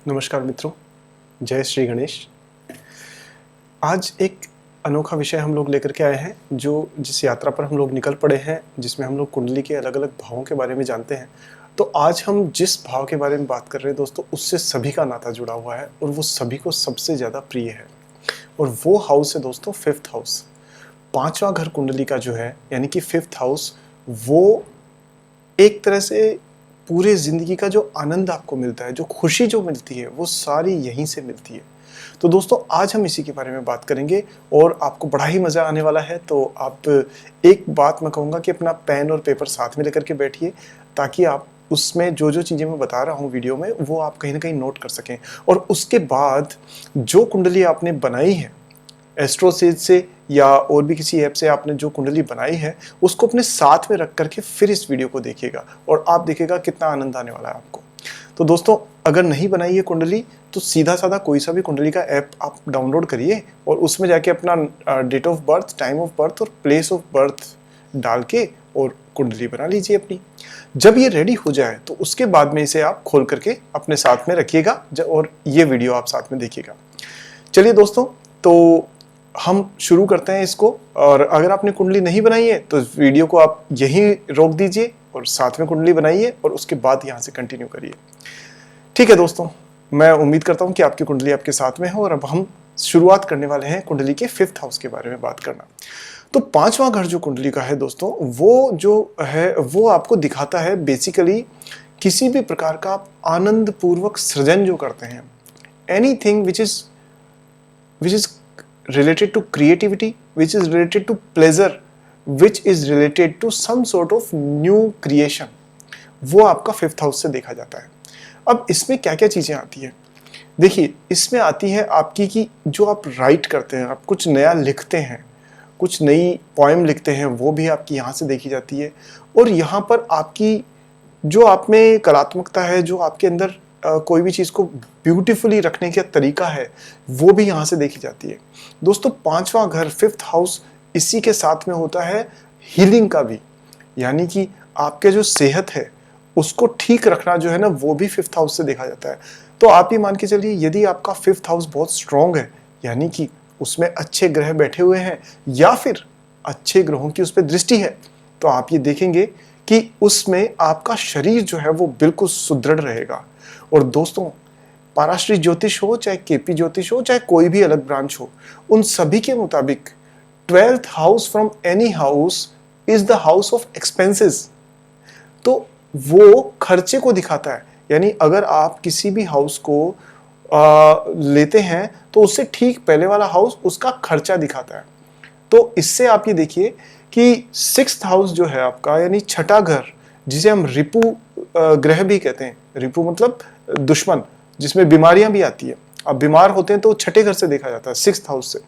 नमस्कार मित्रों, जय श्री गणेश। आज एक अनोखा विषय हम लोग लेकर के आए हैं जो जिस यात्रा पर हम लोग निकल पड़े हैं, जिसमें हम लोग कुंडली के अलग-अलग भावों के बारे में जानते हैं। तो आज हम जिस भाव के बारे में बात कर रहे हैं दोस्तों, उससे सभी का नाता जुड़ा हुआ है और वो सभी को सबसे ज़्यादा प्रिय है। और वो हाउस है दोस्तों 5th हाउस। 5वां घर कुंडली का जो है यानी कि 5th हाउस, वो एक तरह से पूरे ज़िंदगी का जो आनंद आपको मिलता है, जो खुशी जो मिलती है, वो सारी यहीं से मिलती है। तो दोस्तों आज हम इसी के बारे में बात करेंगे और आपको बड़ा ही मज़ा आने वाला है। तो आप एक बात मैं कहूँगा कि अपना पेन और पेपर साथ में लेकर के बैठिए, ताकि आप उसमें जो-जो चीज़ें मैं बता रहा हूँ वीडियो में, वो आप कहीं न कहीं नोट कर सकें। और उसके बाद जो कुंडली आपने बनाई है एस्ट्रोसेज से या और भी किसी ऐप से आपने जो कुंडली बनाई है, उसको अपने साथ में रख करके फिर इस वीडियो को देखिएगा और आप देखिएगा कितना आनंद आने वाला है आपको। तो दोस्तों अगर नहीं बनाई है कुंडली, तो सीधा-साधा कोई सा भी कुंडली का ऐप आप डाउनलोड करिए और उसमें जाके अपना date of birth, time of birth और प्लेस ऑफ बर्थ डाल के और कुंडली बना लीजिए अपनी। जब ये रेडी हो जाए तो उसके बाद में इसे आप खोल करके अपने साथ में रखिएगा और ये वीडियो आप साथ में देखिएगा। चलिए दोस्तों, तो हम शुरू करते हैं इसको। और अगर आपने कुंडली नहीं बनाई है तो इस वीडियो को आप यहीं रोक दीजिए और साथ में कुंडली बनाइए और उसके बाद यहाँ से कंटिन्यू करिए। ठीक है दोस्तों, मैं उम्मीद करता हूँ कि आपकी कुंडली आपके साथ में हो और अब हम शुरुआत करने वाले हैं कुंडली के 5th हाउस के बारे में बात करना। तो 5वां घर जो कुंडली का है दोस्तों, वो जो है वो आपको दिखाता है बेसिकली किसी भी प्रकार का आप आनंद पूर्वक सृजन जो करते हैं, anything which is related to creativity, which is related to pleasure, which is related to some sort of new creation, वो आपका 5th हाउस से देखा जाता है। अब इसमें क्या क्या चीज़ें आती हैं, देखिए इसमें आती है आपकी कि जो आप राइट करते हैं, आप कुछ नया लिखते हैं, कुछ नई पोएम लिखते हैं, वो भी आपकी यहाँ से देखी जाती है। और यहाँ पर आपकी जो आप में कलात्मकता है, जो आपके अंदर कोई भी चीज़ को ब्यूटीफुली रखने का तरीका है, वो भी यहाँ से देखी जाती है। दोस्तों 5वां घर 5th हाउस इसी के साथ में होता है हीलिंग का भी, यानी कि आपके जो सेहत है उसको ठीक रखना जो है ना, वो भी 5th हाउस से देखा जाता है। तो आप ये मान के चलिए, यदि आपका 5th हाउस बहुत स्ट्रॉन्ग है, यानी कि उसमें अच्छे ग्रह बैठे हुए हैं या फिर अच्छे ग्रहों की उस पर दृष्टि है, तो आप ये देखेंगे कि उसमें आपका शरीर जो है वो बिल्कुल सुदृढ़ रहेगा। और दोस्तों पराश्री ज्योतिष हो, चाहे केपी ज्योतिष हो, चाहे कोई भी अलग ब्रांच हो, उन सभी के मुताबिक 12th house from any house is the house of expenses. तो वो खर्चे को दिखाता है, यानी अगर आप किसी भी हाउस को लेते हैं तो उससे ठीक पहले वाला हाउस उसका खर्चा दिखाता है। तो इससे आप ये देखिए कि 6th हाउस जो है आपका, यानी छठा घर, जिसे हम रिपु ग्रह भी कहते हैं। रिपु मतलब दुश्मन, जिसमें बीमारियां भी आती है। अब बीमार होते हैं तो छठे घर से देखा जाता है, 6th हाउस से।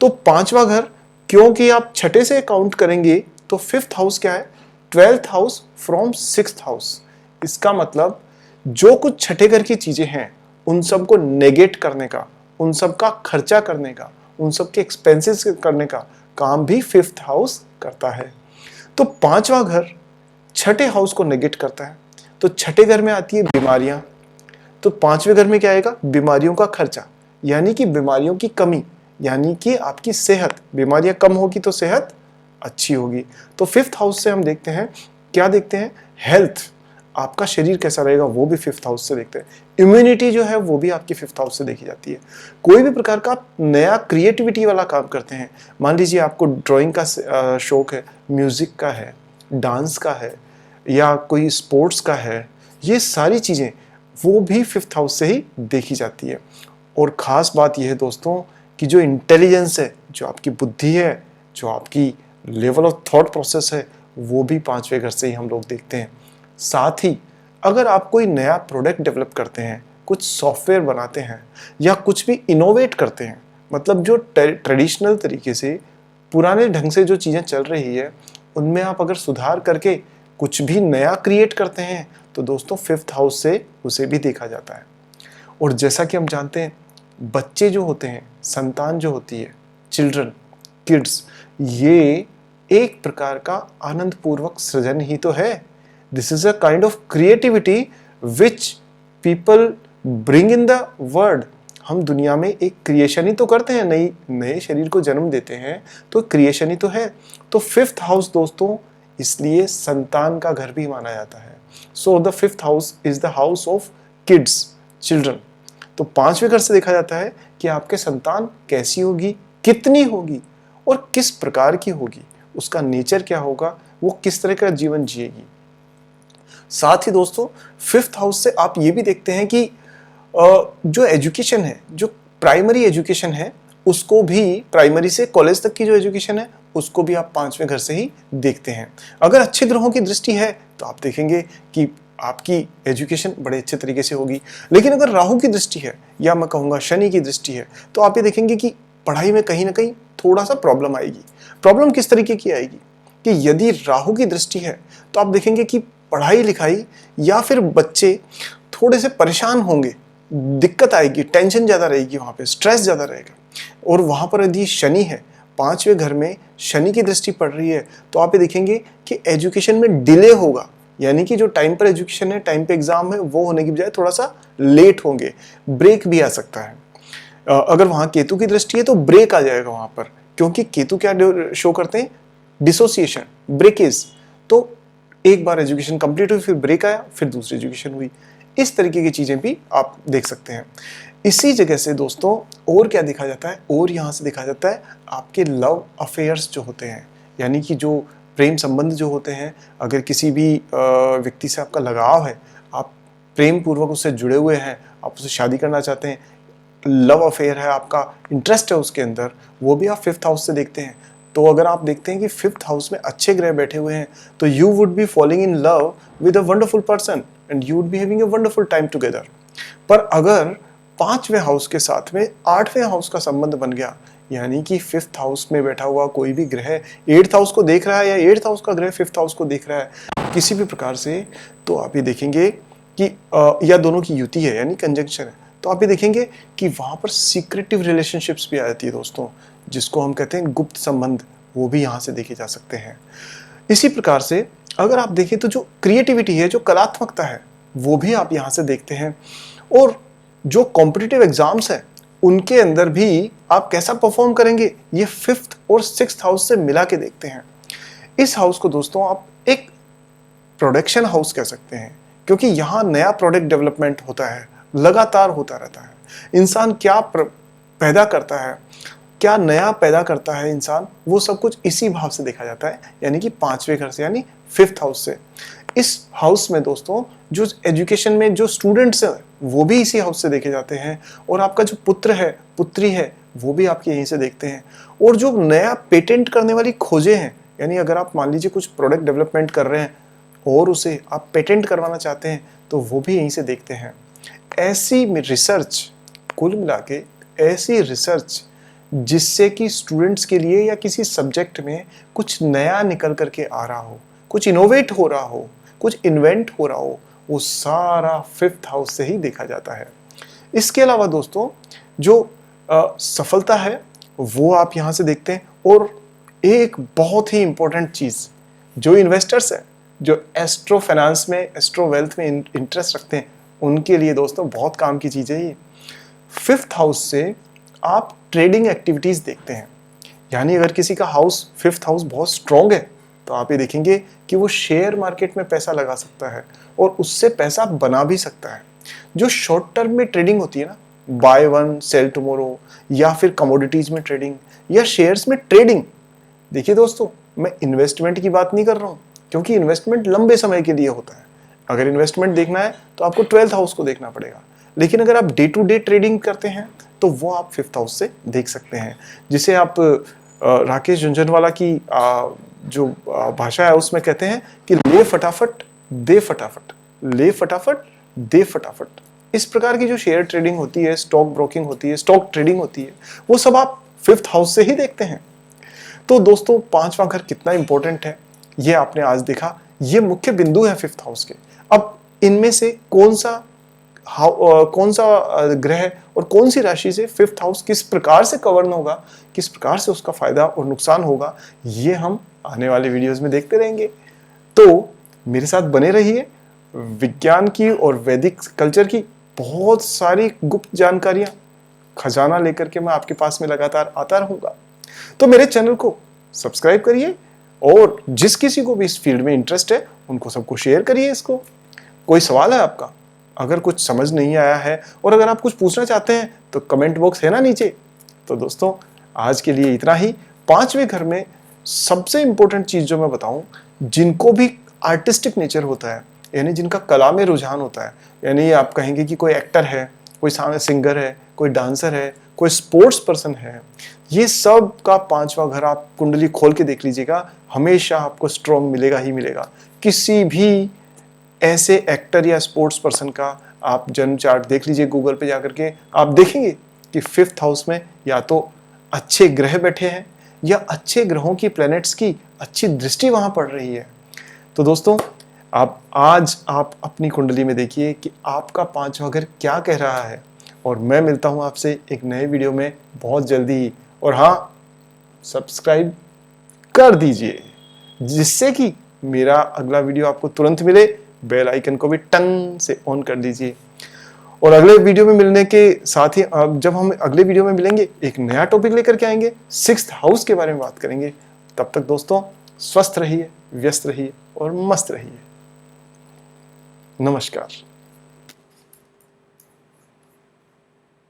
तो 5वां घर, क्योंकि आप छठे से काउंट करेंगे तो 5th हाउस क्या है, 12th house from 6th house. इसका मतलब जो कुछ छठे घर की चीजें हैं उन सबको नेगेट करने का, उन सब का खर्चा करने का, उन सब के एक्सपेंसेस करने का काम भी 5th हाउस करता है। तो 5वां घर छठे हाउस को नेगेट करता है। तो छठे घर में आती है बीमारियां, तो 5वें घर में क्या आएगा, बीमारियों का खर्चा, यानी कि बीमारियों की कमी, यानी कि आपकी सेहत। बीमारियां कम होगी तो सेहत अच्छी होगी। तो 5th हाउस से हम देखते हैं, क्या देखते हैं, हेल्थ, आपका शरीर कैसा रहेगा, वो भी 5th हाउस से देखते हैं। इम्यूनिटी जो है वो भी आपकी 5th हाउस से देखी जाती है। कोई भी प्रकार का आप नया क्रिएटिविटी वाला काम करते हैं, मान लीजिए आपको ड्राइंग का शौक है, म्यूजिक का है, डांस का है, या कोई स्पोर्ट्स का है, ये सारी चीज़ें वो भी 5th हाउस से ही देखी जाती है। और ख़ास बात यह है दोस्तों कि जो इंटेलिजेंस है, जो आपकी बुद्धि है, जो आपकी लेवल ऑफ थॉट प्रोसेस है, वो भी 5वें घर से ही हम लोग देखते हैं। साथ ही अगर आप कोई नया प्रोडक्ट डेवलप करते हैं, कुछ सॉफ्टवेयर बनाते हैं या कुछ भी इनोवेट करते हैं, मतलब जो ट्रेडिशनल तरीके से पुराने ढंग से जो चीज़ें चल रही है उनमें आप अगर सुधार करके कुछ भी नया क्रिएट करते हैं, तो दोस्तों 5th हाउस से उसे भी देखा जाता है। और जैसा कि हम जानते हैं, बच्चे जो होते हैं, संतान जो होती है, चिल्ड्रन, किड्स, ये एक प्रकार का आनंद पूर्वक सृजन ही तो है। This is a kind of creativity which people bring in the word, हम दुनिया में एक क्रिएशन ही तो करते हैं, नए शरीर को जन्म देते हैं, तो क्रिएशन ही तो है। तो फिफ्थ हाउस दोस्तों इसलिए संतान का घर भी माना जाता है। So the fifth house is the house of kids, children. तो पांचवें घर से देखा जाता है कि आपके संतान कैसी होगी, कितनी होगी और किस प्रकार की होगी, उसका नेचर क्या होगा, वो किस तरह का जीवन जिएगी। साथ ही दोस्तों फिफ्थ हाउस से आप ये भी देखते हैं कि जो एजुकेशन है, जो प्राइमरी एजुकेशन है, उसको भी, प्राइमरी से कॉलेज तक की जो एजुकेशन है उसको भी आप पांचवें घर से ही देखते हैं। अगर अच्छे ग्रहों की दृष्टि है तो आप देखेंगे कि आपकी एजुकेशन बड़े अच्छे तरीके से होगी। लेकिन अगर राहु की दृष्टि है या मैं कहूँगा शनि की दृष्टि है तो आप ये देखेंगे कि पढ़ाई में कहीं ना कहीं थोड़ा सा प्रॉब्लम आएगी। प्रॉब्लम किस तरीके की आएगी कि यदि राहु की दृष्टि है तो आप देखेंगे कि पढ़ाई लिखाई या फिर बच्चे थोड़े से परेशान होंगे, दिक्कत आएगी, टेंशन ज़्यादा रहेगी, वहाँ पे स्ट्रेस ज़्यादा रहेगा। और वहाँ पर यदि शनि है, पांचवें घर में शनि की दृष्टि पड़ रही है तो आप ये देखेंगे कि एजुकेशन में डिले होगा, यानी कि जो टाइम पर एजुकेशन है, टाइम पे एग्जाम है, वो होने की बजाय थोड़ा सा लेट होंगे, ब्रेक भी आ सकता है। अगर वहाँ केतु की दृष्टि है तो ब्रेक आ जाएगा वहाँ पर, क्योंकि केतु क्या शो करते हैं, डिसोसिएशन, ब्रेकेज। तो एक बार एजुकेशन कंप्लीट हुई, फिर ब्रेक आया, फिर दूसरी एजुकेशन हुई। इस तरीके की चीजें भी आप देख सकते हैं। इसी जगह से दोस्तों और क्या देखा जाता है, और यहाँ से देखा जाता है आपके लव अफेयर्स जो होते हैं, यानी कि जो प्रेम संबंध जो होते हैं। अगर किसी भी व्यक्ति से आपका लगाव है, आप प्रेम पूर्वक उससे जुड़े हुए हैं, आप उससे शादी करना चाहते हैं, लव अफेयर है, आपका इंटरेस्ट है उसके अंदर, वो भी आप फिफ्थ हाउस से देखते हैं। तो अगर आप देखते हैं कि फिफ्थ हाउस में अच्छे ग्रह बैठे हुए हैं तो you would be falling in love with a wonderful person and you would be having a wonderful time together. पर अगर पांचवें हाउस के साथ में आठवें हाउस का संबंध बन गया, यानी कि फिफ्थ हाउस में बैठा हुआ कोई भी ग्रह एट्थ हाउस को देख रहा है या एट्थ हाउस का ग्रह फिफ्थ हाउस को देख रहा है किसी भी प्रकार से, तो आप ये देखेंगे कि या दोनों की युति है यानी कंजंक्शन है, तो आप ये देखेंगे कि वहां पर सीक्रेटिव रिलेशनशिप्स भी आ जाती है दोस्तों, जिसको हम कहते हैं गुप्त संबंध, वो भी यहाँ से देखे जा सकते हैं। इसी प्रकार से अगर आप देखें तो जो क्रिएटिविटी है, जो कलात्मकता है, वो भी आप यहाँ से देखते हैं। और जो कॉम्पिटिटिव एग्जाम्स है उनके अंदर भी आप कैसा परफॉर्म करेंगे, ये फिफ्थ और सिक्स्थ हाउस से मिला के देखते हैं। इस हाउस को दोस्तों आप एक प्रोडक्शन हाउस कह सकते हैं, क्योंकि यहाँ नया प्रोडक्ट डेवलपमेंट होता है, लगातार होता रहता है। इंसान क्या पैदा करता है, क्या नया पैदा करता है इंसान, वो सब कुछ इसी भाव से देखा जाता है, यानी कि पांचवें घर से, यानी फिफ्थ हाउस से। इस हाउस में दोस्तों जो एजुकेशन में जो स्टूडेंट्स हैं वो भी इसी हाउस से देखे जाते हैं, और आपका जो पुत्र है, पुत्री है, वो भी आपके यहीं से देखते हैं। और जो नया पेटेंट करने वाली खोजें हैं, यानी अगर आप मान लीजिए कुछ प्रोडक्ट डेवलपमेंट कर रहे हैं और उसे आप पेटेंट करवाना चाहते हैं, तो वो भी यहीं से देखते हैं। ऐसी रिसर्च, कुल मिला के ऐसी रिसर्च जिससे कि स्टूडेंट्स के लिए या किसी सब्जेक्ट में कुछ नया निकल करके आ रहा हो, कुछ इनोवेट हो रहा हो, कुछ इन्वेंट हो रहा हो, वो सारा फिफ्थ हाउस से ही देखा जाता है। इसके अलावा दोस्तों जो सफलता है वो आप यहाँ से देखते हैं। और एक बहुत ही इंपॉर्टेंट चीज़, जो इन्वेस्टर्स हैं, जो एस्ट्रो फाइनेंस में, एस्ट्रो वेल्थ में इंटरेस्ट रखते हैं, उनके लिए दोस्तों बहुत काम की चीज़ है ये। फिफ्थ हाउस से आप ट्रेडिंग एक्टिविटीज़ देखते हैं, यानी अगर किसी का हाउस, फिफ्थ हाउस बहुत स्ट्रॉन्ग है, तो आप ये देखेंगे कि वो शेयर मार्केट में पैसा लगा सकता है और उससे पैसा बना भी सकता है। जो शॉर्ट टर्म में ट्रेडिंग होती है ना, बाय वन सेल टुमारो, या फिर कमोडिटीज में ट्रेडिंग या शेयर्स में ट्रेडिंग, देखिए दोस्तों मैं इन्वेस्टमेंट की बात नहीं कर रहा हूँ, क्योंकि इन्वेस्टमेंट लंबे समय के लिए होता है। अगर इन्वेस्टमेंट देखना है तो आपको ट्वेल्थ हाउस को देखना पड़ेगा, लेकिन अगर आप डे टू डे ट्रेडिंग करते हैं तो वो आप फिफ्थ हाउस से देख सकते हैं। जिसे आप राकेश झुंझुनवाला की जो भाषा है उसमें कहते हैं कि ले फटाफट दे फटाफट, ले फटाफट दे फटाफट। इस प्रकार की जो शेयर ट्रेडिंग होती है, स्टॉक ब्रोकिंग होती है, स्टॉक ट्रेडिंग होती है, वो सब आप फिफ्थ हाउस से ही देखते हैं। तो दोस्तों पांचवा घर कितना इंपॉर्टेंट है ये आपने आज देखा, ये मुख्य बिंदु है फिफ्थ हाउस के। अब इनमें से कौन सा ग्रह और कौन सी राशि से फिफ्थ हाउस किस प्रकार से कवर होगा, किस प्रकार से उसका फायदा और नुकसान होगा, ये हम आने वाले वीडियोस में देखते रहेंगे। तो मेरे साथ बने रहिए, विज्ञान की और वैदिक कल्चर की बहुत सारी गुप्त जानकारियां, खजाना लेकर के मैं आपके पास में लगातार आता रहूंगा। तो मेरे चैनल को सब्सक्राइब करिए और जिस किसी को भी इस फील्ड में इंटरेस्ट है उनको सबको शेयर करिए इसको। कोई सवाल है आपका, अगर कुछ समझ नहीं आया है और अगर आप कुछ पूछना चाहते हैं तो कमेंट बॉक्स है ना नीचे। तो दोस्तों आज के लिए इतना ही। पांचवें घर में सबसे इंपॉर्टेंट चीज जो मैं बताऊं, जिनको भी आर्टिस्टिक नेचर होता है, यानी जिनका कला में रुझान होता है, यानी आप कहेंगे कि कोई एक्टर है, कोई सिंगर है, कोई डांसर है, कोई स्पोर्ट्स पर्सन है, ये सब का पांचवा घर आप कुंडली खोल के देख लीजिएगा, हमेशा आपको स्ट्रॉन्ग मिलेगा ही मिलेगा। किसी भी ऐसे एक्टर या स्पोर्ट्स पर्सन का आप जन्म चार्ट देख लीजिए गूगल पे जाकर के, आप देखेंगे कि 5th हाउस में या तो अच्छे ग्रह बैठे हैं या अच्छे ग्रहों की प्लैनेट्स की अच्छी दृष्टि वहां पड़ रही है। तो दोस्तों आज आप अपनी कुंडली में देखिए कि आपका पांचवा घर क्या कह रहा है, और मैं मिलता हूं आपसे एक नए वीडियो में बहुत जल्दी ही। और हाँ, सब्सक्राइब कर दीजिए जिससे कि मेरा अगला वीडियो आपको तुरंत मिले। बेल आइकन को भी टंग से ऑन कर दीजिए। और अगले वीडियो में मिलने के साथ ही जब हम अगले वीडियो में मिलेंगे एक नया टॉपिक लेकर के आएंगे, 6th हाउस के बारे में बात करेंगे। तब तक दोस्तों स्वस्थ रहिए, व्यस्त रहिए और मस्त रहिए। नमस्कार।